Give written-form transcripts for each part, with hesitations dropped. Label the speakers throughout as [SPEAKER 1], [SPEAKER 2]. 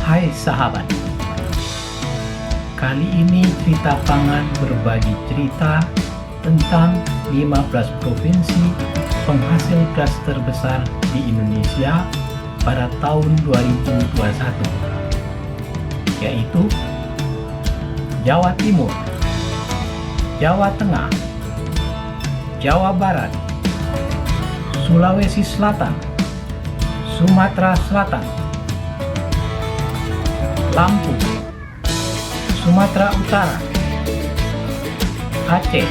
[SPEAKER 1] Hai sahabat, kali ini Cerita Pangan berbagi cerita tentang 15 provinsi penghasil beras terbesar di Indonesia pada tahun 2021, yaitu Jawa Timur, Jawa Tengah, Jawa Barat, Sulawesi Selatan, Sumatera Selatan, Lampung, Sumatera Utara, Aceh,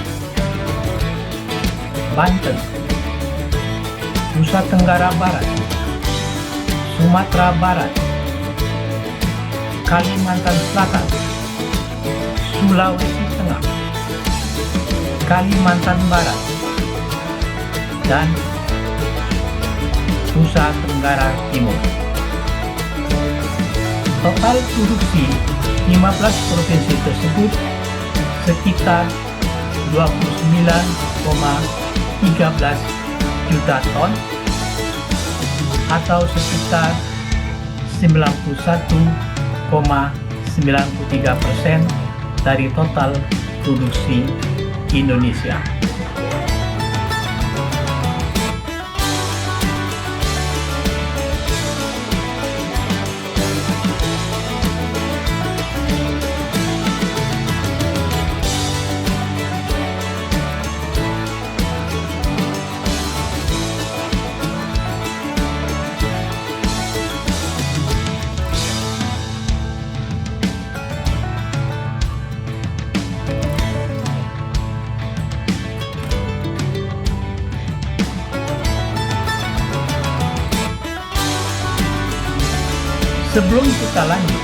[SPEAKER 1] Banten, Nusa Tenggara Barat, Sumatera Barat, Kalimantan Selatan, Sulawesi Tengah, Kalimantan Barat, dan Nusa Tenggara Timur. Total produksi 15 provinsi tersebut sekitar 29,13 juta ton atau sekitar 91,93% dari total produksi Indonesia. Sebelum kita lanjut,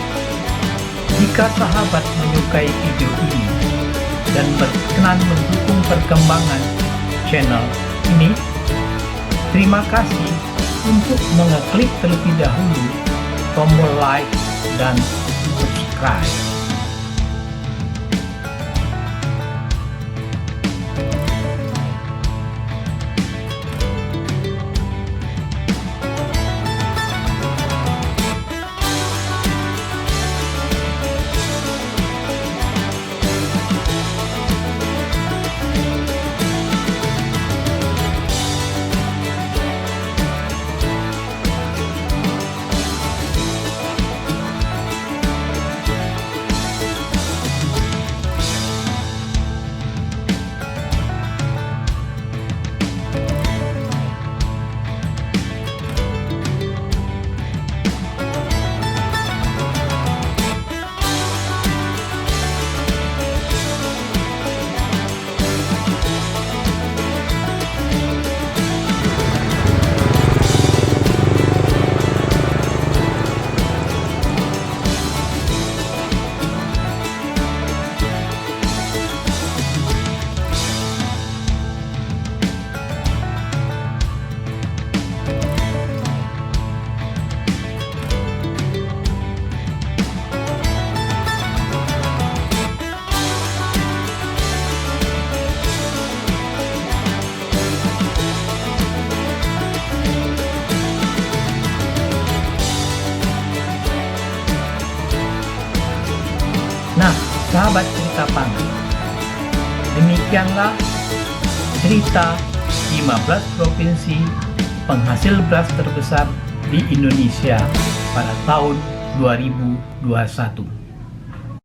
[SPEAKER 1] jika sahabat menyukai video ini dan berkenan mendukung perkembangan channel ini, terima kasih untuk mengeklik terlebih dahulu tombol like dan subscribe. Nah, sahabat Cerita Pangan, demikianlah cerita 15 provinsi penghasil beras terbesar di Indonesia pada tahun 2021.